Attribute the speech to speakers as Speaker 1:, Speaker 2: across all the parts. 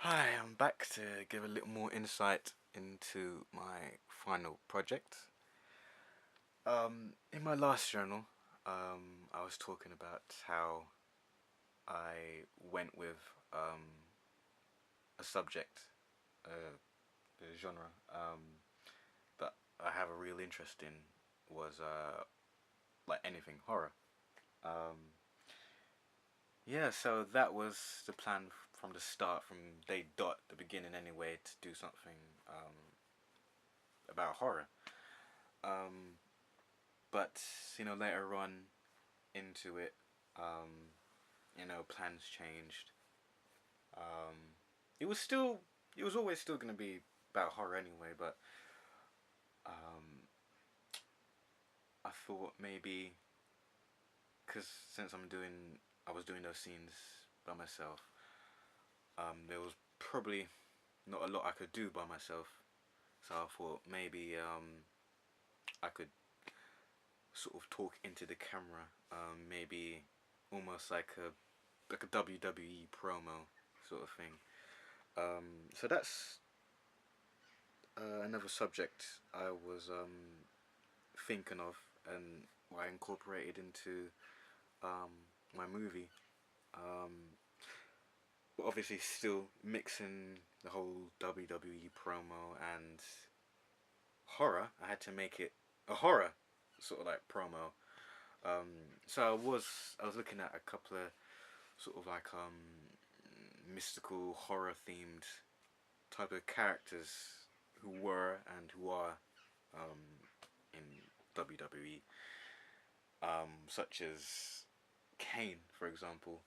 Speaker 1: Hi, I'm back to give a little more insight into my final project. In my last journal, I was talking about how I went with a subject, uh, a genre that I have a real interest in was like anything horror. Um, yeah, so that was the plan from the start, from day dot, the beginning anyway, to do something about horror. Um, but later on into it, um, plans changed. Um, it was still, it was always still gonna be about horror anyway. But um, I thought maybe because since I was doing those scenes by myself. There was probably not a lot I could do by myself. So I thought maybe I could sort of talk into the camera. Maybe almost like a WWE promo sort of thing. So that's another subject I was thinking of and what I incorporated into um, my movie. Um, but obviously, still mixing the whole WWE promo and horror. I had to make it a horror sort of like promo. So I was looking at a couple of sort of like mystical horror themed type of characters who were and who are um, in WWE, such as Kane, for example.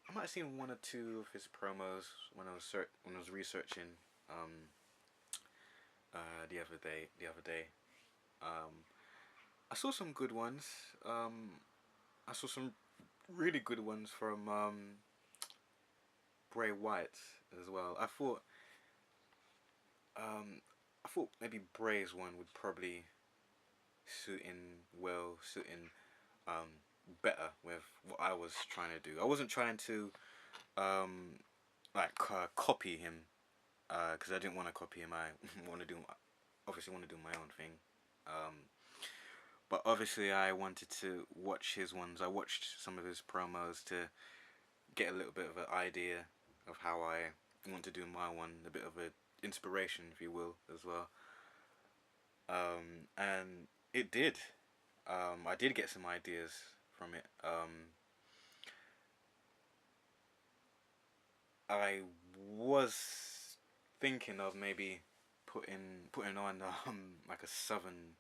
Speaker 1: I might have seen one or two of his promos when I was researching um, the other day. Um, I saw some good ones. I saw some really good ones from Bray Wyatt as well. Um, I thought maybe Bray's one would probably suit in um, better with what I was trying to do. I wasn't trying to um, copy him because I didn't want to copy him. I want to do obviously want to do my own thing. Um, but obviously I wanted to watch his ones. I watched some of his promos to get a little bit of an idea of how I want to do my one, a bit of a inspiration, if you will, as well. And it did. I did get some ideas from it. I was thinking of maybe putting on like a southern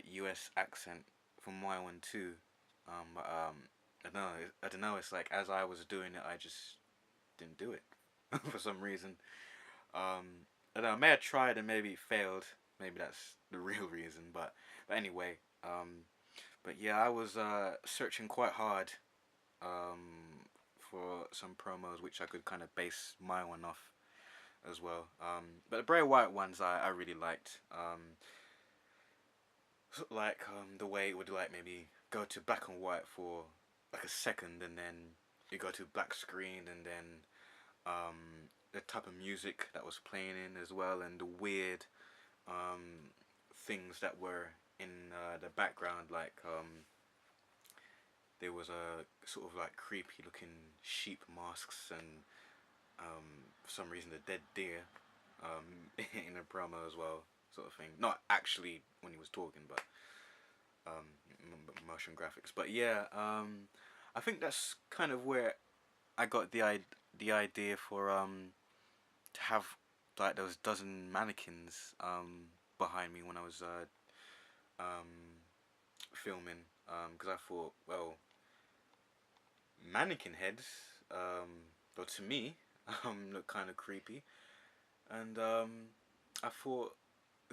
Speaker 1: U.S. accent for my one too. But I don't know. I don't know. It's like as I was doing it, I just didn't do it for some reason. I don't know. I may have tried and maybe failed. Maybe that's the real reason. But anyway. But yeah, I was searching quite hard for some promos which I could kind of base my one off as well. But the Bray Wyatt ones I really liked. The way it would like maybe go to black and white for like a second and then you go to black screen and then the type of music that was playing in as well and the weird things that were in the background there was a sort of like creepy looking sheep masks and for some reason the dead deer in a promo as well, sort of thing. Not actually when he was talking, but motion graphics. But yeah, I think that's kind of where I got the idea for to have like those dozen mannequins behind me when I was filming because I thought, well, mannequin heads, well, to me, look kind of creepy, and I thought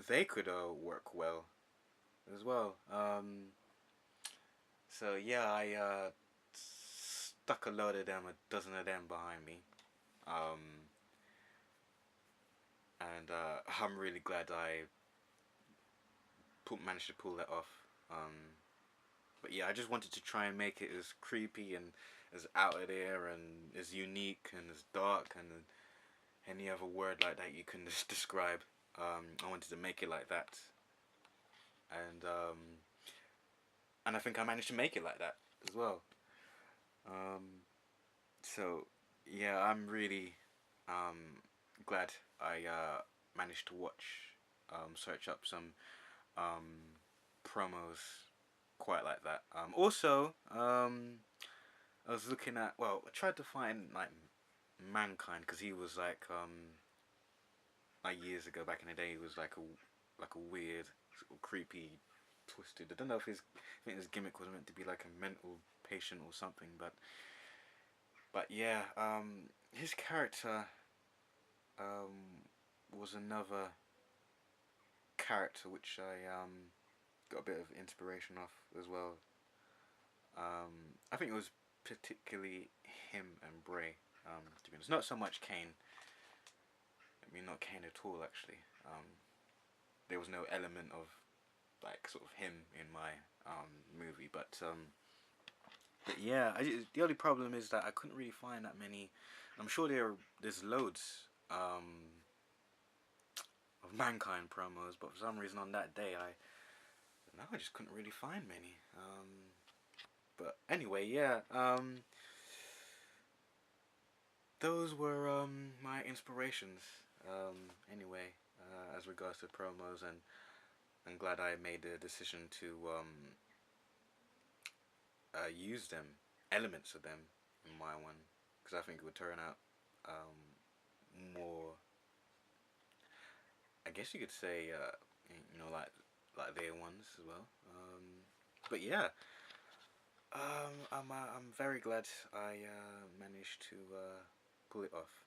Speaker 1: they could work well as well. So yeah, I stuck a load of them, a dozen of them behind me, um, and I'm really glad I managed to pull that off. Um, But yeah, I just wanted to try and make it as creepy and as out of there and as unique and as dark and any other word like that you can just describe. I wanted to make it like that, and I think I managed to make it like that as well. Um, so yeah, I'm really glad I managed to watch, search up some promos quite like that. Also, I was looking at, well, I tried to find like Mankind because he was like years ago back in the day he was like a weird sort of creepy twisted. I don't know if I think his gimmick was meant to be like a mental patient or something, but yeah, his character was another character which I got a bit of inspiration off as well. I think it was particularly him and Bray. To be honest, not so much Kane. I mean, not Kane at all. Actually, there was no element of like sort of him in my movie, but yeah, the only problem is that I couldn't really find that many. I'm sure there's loads of Mankind promos, but for some reason on that day I just couldn't really find many. But anyway, yeah. Those were my inspirations. Anyway, as regards to promos, and I'm glad I made the decision to use them, elements of them, in my one, because I think it would turn out more. I guess you could say, like their ones as well. But yeah, I'm very glad I managed to pull it off.